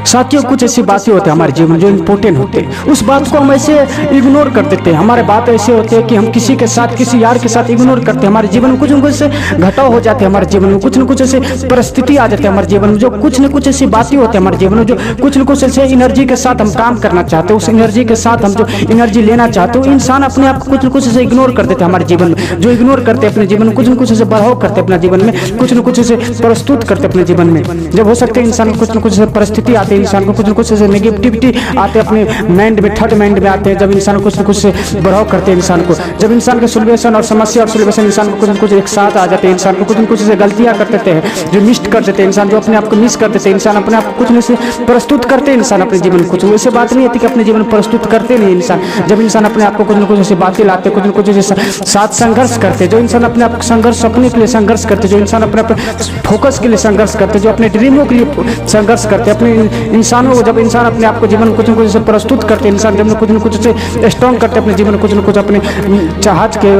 साथियों, कुछ ऐसी बातें होती है हमारे जीवन में जो इम्पोर्टेंट होते हैं, उस बात को हम ऐसे इग्नोर कर देते हैं। हमारे बात ऐसे होते हैं कि हम किसी के साथ, किसी यार के साथ इग्नोर करते हैं। हमारे जीवन में कुछ न कुछ ऐसे घटाव हो जाते हैं, हमारे जीवन में कुछ न कुछ ऐसे परिस्थिति आ जाती है हमारे जीवन में, जो कुछ न कुछ ऐसी बातें होती है हमारे जीवन में, जो कुछ न कुछ ऐसे एनर्जी के साथ हम काम करना चाहते हैं, उस एनर्जी के साथ हम जो एनर्जी लेना चाहते हो, इंसान अपने आप को कुछ न कुछ ऐसे इग्नोर कर देते हैं हमारे जीवन में। जो इग्नोर करते हैं अपने जीवन में, कुछ न कुछ ऐसे बढ़ाव करते हैं अपने जीवन में, कुछ न कुछ ऐसे प्रस्तुत करते हैं अपने जीवन में। जब हो सकते हैं इंसान को कुछ न कुछ परिस्थिति आती है, इंसान को कुछ न कुछ ऐसे नेगेटिविटी आते हैं अपने माइंड में, थर्ड माइंड में आते हैं। जब इंसान कुछ न कुछ से बढ़ाव करते हैं इंसान को, जब इंसान के सोल्यूशन और समस्या और सोल्यूशन इंसान को कुछ न कुछ एक साथ आ जाते हैं, इंसान को कुछ न कुछ ऐसे गलतियां कर देते हैं, जो मिस कर देते हैं इंसान, जो अपने आप को मिस कर देते हैं इंसान, अपने आप को कुछ न से प्रस्तुत करते हैं इंसान अपने जीवन में। कुछ ऐसे बात नहीं होती कि अपने जीवन प्रस्तुत करते नहीं इंसान। जब इंसान अपने आप को कुछ न कुछ ऐसी बातें लाते, कुछ न कुछ ऐसे साथ संघर्ष करते, जो इंसान अपने आप संघर्ष, अपने के लिए संघर्ष करते, जो इंसान अपने फोकस के लिए संघर्ष करते, जो अपने ड्रीमों के लिए संघर्ष करते, अपने इंसानों को, जब इंसान अपने आप को जीवन कुछ न कुछ से प्रस्तुत करते, इंसान जब कुछ न कुछ से स्ट्रॉन्ग करते अपने जीवन में, कुछ न कुछ अपने चाहत के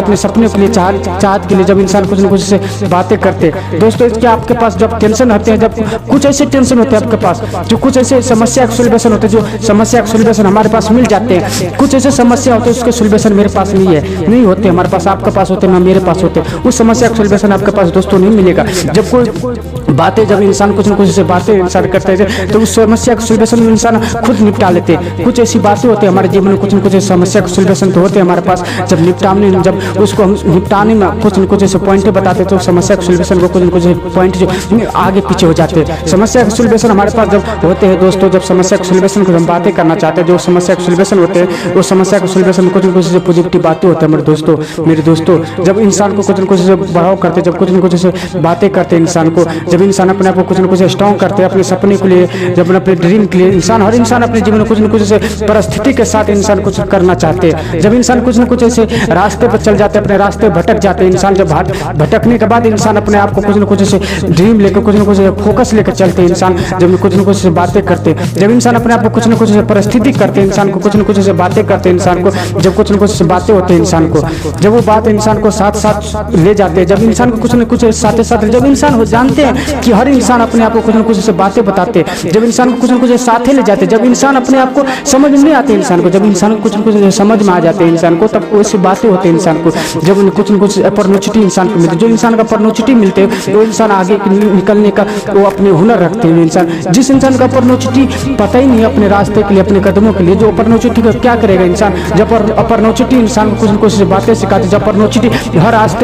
अपने सपने के लिए, चाहत के लिए जब इंसान कुछ न कुछ से बातें करते। दोस्तों, क्या आपके पास जब टेंशन होते हैं, जब कुछ ऐसे टेंशन होते हैं आपके पास, जो कुछ ऐसे समस्या के सोल्यूशन होते हैं, जो समस्या के सोल्यूशन हमारे पास मिल जाते हैं, कुछ ऐसे समस्या होते हैं उसके सोल्यूशन मेरे पास नहीं होते हमारे पास, आपके पास होते ना मेरे पास होते, उस समस्या का सोल्यूशन आपके पास दोस्तों नहीं मिलेगा। जब कोई बातें, जब इंसान कुछ न कुछ ऐसे बातें इंसान करते हैं, तो उस समस्या का सोल्यूशन इंसान खुद निपटा लेते हैं। कुछ ऐसी बातें होती है हमारे जीवन में, कुछ न कुछ समस्या का सोल्यूशन तो होते हैं हमारे पास, जब निपटाने, जब उसको हम निपटाने में कुछ न कुछ ऐसे पॉइंट बताते, तो समस्या के सोल्यूशन को कुछ न कुछ पॉइंट जो आगे पीछे हो जाते हैं। समस्या के सोल्यूशन हमारे पास जब होते हैं दोस्तों, जब समस्या के सोल्यूशन को हम बातें करना चाहते हैं, जो समस्या के सोल्यूशन होते हैं, वो समस्या के सोल्यूशन में कुछ न कुछ ऐसे पॉजिटिव बातें होते हैं हमारे दोस्तों, मेरे दोस्तों। जब इंसान को कुछ न कुछ ऐसे बढ़ाव करते, जब कुछ न कुछ ऐसे बातें करते इंसान को, जब इंसान अपने आप को कुछ न कुछ स्ट्रॉन्ग करते अपने सपने के लिए, जब अपने ड्रीम के लिए, इंसान, हर इंसान अपने जीवन में कुछ न कुछ ऐसे परिस्थिति के साथ इंसान कुछ करना चाहते हैं। जब इंसान कुछ न कुछ ऐसे रास्ते पर चल जाते, अपने रास्ते भटक जाते, इंसान जब भटकने के बाद इंसान अपने आप को कुछ न कुछ ऐसे ड्रीम लेकर, कुछ न कुछ फोकस लेकर चलते इंसान, जब कुछ न कुछ ऐसे बातें करते, जब इंसान अपने आप को कुछ न कुछ ऐसे परिस्थिति करते, इंसान को कुछ न कुछ ऐसे बातें करते इंसान को, जब कुछ न कुछ ऐसे बातें होते हैं इंसान को, जब वो बात इंसान को साथ साथ ले जाते हैं, जब इंसान को कुछ न कुछ साथ साथ, जब इंसान हो जानते हैं कि हर इंसान अपने आप को कुछ न कुछ ऐसे बातें बताते, जब इंसान को कुछ न कुछ साथ ले जाते, जब इंसान अपने आप को समझ नहीं आते इंसान को, जब इंसान को कुछ न कुछ समझ में आ जाते हैं इंसान को, तब वैसी बातें होती है इंसान को। जब कुछ न कुछ अपॉर्चुनिटी इंसान को मिलती, जो इंसान का अपॉर्चुनिटी मिलते हैं, वो इंसान आगे निकलने का वो अपने हुनर रखते हैं इंसान। जिस इंसान का अपॉर्चुनिटी पता ही नहीं अपने रास्ते के लिए, अपने कदमों के लिए, जो अपॉर्चुनिटी का क्या करेगा इंसान, जब अपॉर्चुनिटी इंसान को कुछ न कुछ बातें सिखाते, जब अपॉर्चुनिटी हर रास्ते